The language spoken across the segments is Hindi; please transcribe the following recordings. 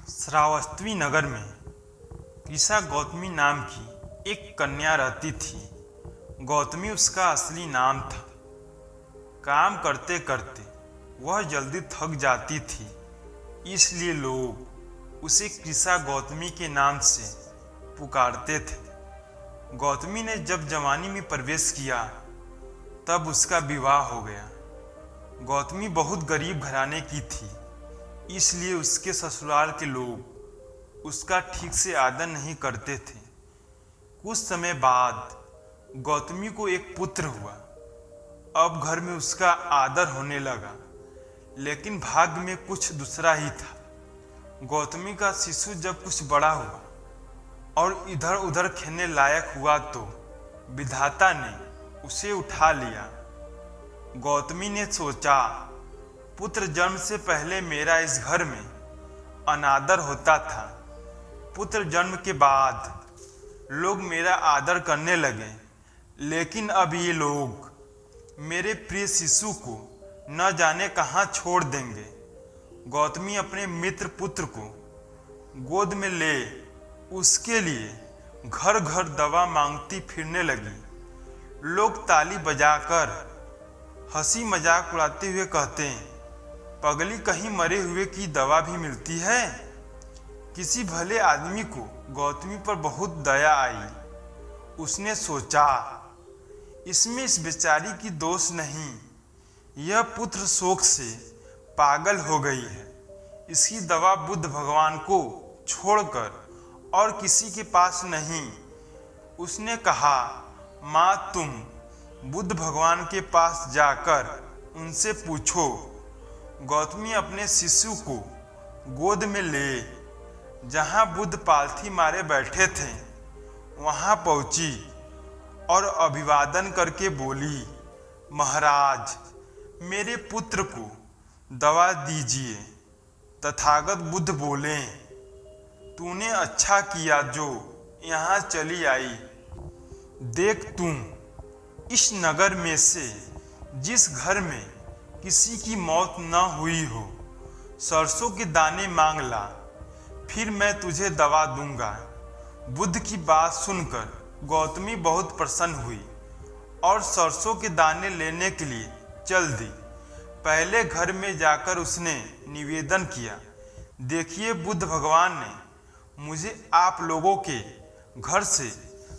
श्रावस्ती नगर में कृषा गौतमी नाम की एक कन्या रहती थी। गौतमी उसका असली नाम था। काम करते करते वह जल्दी थक जाती थी, इसलिए लोग उसे कृषा गौतमी के नाम से पुकारते थे। गौतमी ने जब जवानी में प्रवेश किया तब उसका विवाह हो गया। गौतमी बहुत गरीब घराने की थी, इसलिए उसके ससुराल के लोग उसका ठीक से आदर नहीं करते थे। कुछ समय बाद गौतमी को एक पुत्र हुआ। अब घर में उसका आदर होने लगा, लेकिन भाग्य में कुछ दूसरा ही था। गौतमी का शिशु जब कुछ बड़ा हुआ और इधर उधर खेलने लायक हुआ तो विधाता ने उसे उठा लिया। गौतमी ने सोचा, पुत्र जन्म से पहले मेरा इस घर में अनादर होता था। पुत्र जन्म के बाद लोग मेरा आदर करने लगे, लेकिन अब ये लोग मेरे प्रिय शिशु को न जाने कहाँ छोड़ देंगे। गौतमी अपने मित्र पुत्र को गोद में ले उसके लिए घर घर दवा मांगती फिरने लगी। लोग ताली बजाकर हंसी मजाक उड़ाते हुए कहते हैं, पगली कहीं मरे हुए की दवा भी मिलती है। किसी भले आदमी को गौतमी पर बहुत दया आई। उसने सोचा, इसमें इस बेचारी की दोष नहीं, यह पुत्र शोक से पागल हो गई है। इसकी दवा बुद्ध भगवान को छोड़कर और किसी के पास नहीं। उसने कहा, माँ तुम बुद्ध भगवान के पास जाकर उनसे पूछो। गौतमी अपने शिशु को गोद में ले जहाँ बुद्ध पालथी मारे बैठे थे वहाँ पहुँची और अभिवादन करके बोली, महाराज मेरे पुत्र को दवा दीजिए। तथागत बुद्ध बोले, तूने अच्छा किया जो यहाँ चली आई। देख तुम इस नगर में से जिस घर में किसी की मौत न हुई हो, सरसों के दाने मांग ला, फिर मैं तुझे दवा दूंगा। बुद्ध की बात सुनकर गौतमी बहुत प्रसन्न हुई और सरसों के दाने लेने के लिए चल दी। पहले घर में जाकर उसने निवेदन किया, देखिए बुद्ध भगवान ने मुझे आप लोगों के घर से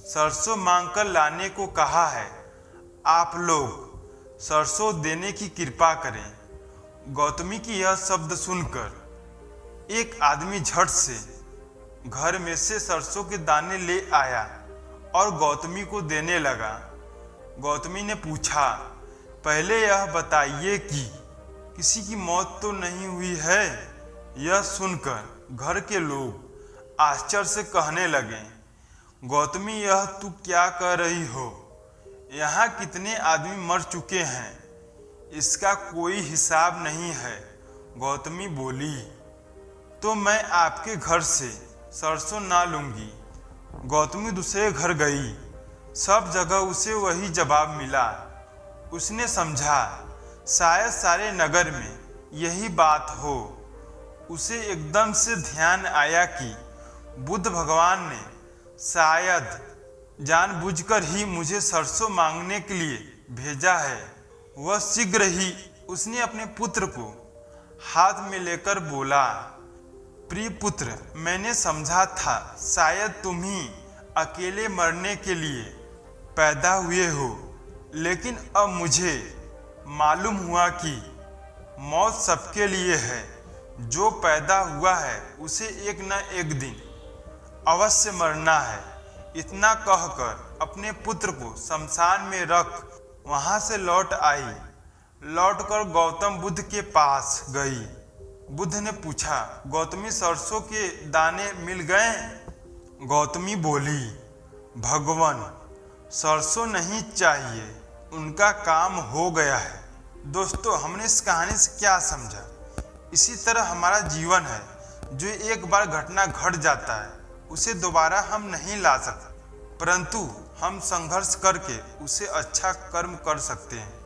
सरसों मांगकर लाने को कहा है। आप लोग सरसों देने की कृपा करें। गौतमी की यह शब्द सुनकर एक आदमी झट से घर में से सरसों के दाने ले आया और गौतमी को देने लगा। गौतमी ने पूछा, पहले यह बताइए कि किसी की मौत तो नहीं हुई है। यह सुनकर घर के लोग आश्चर्य से कहने लगे, गौतमी यह तू क्या कह रही हो? यहाँ कितने आदमी मर चुके हैं, इसका कोई हिसाब नहीं है। गौतमी बोली, तो मैं आपके घर से सरसों ना लूंगी। गौतमी दूसरे घर गई, सब जगह उसे वही जवाब मिला। उसने समझा शायद सारे नगर में यही बात हो। उसे एकदम से ध्यान आया कि बुद्ध भगवान ने शायद जानबूझकर ही मुझे सरसों मांगने के लिए भेजा है। वह शीघ्र ही उसने अपने पुत्र को हाथ में लेकर बोला, प्रिय पुत्र, मैंने समझा था शायद तुम ही अकेले मरने के लिए पैदा हुए हो, लेकिन अब मुझे मालूम हुआ कि मौत सबके लिए है। जो पैदा हुआ है उसे एक न एक दिन अवश्य मरना है। इतना कहकर अपने पुत्र को शमशान में रख वहां से लौट आई। लौटकर गौतम बुद्ध के पास गई। बुद्ध ने पूछा, गौतमी सरसों के दाने मिल गए? गौतमी बोली, भगवान सरसों नहीं चाहिए, उनका काम हो गया है। दोस्तों, हमने इस कहानी से क्या समझा? इसी तरह हमारा जीवन है, जो एक बार घटना घट जाता है उसे दोबारा हम नहीं ला सकते, परंतु हम संघर्ष करके उसे अच्छा कर्म कर सकते हैं।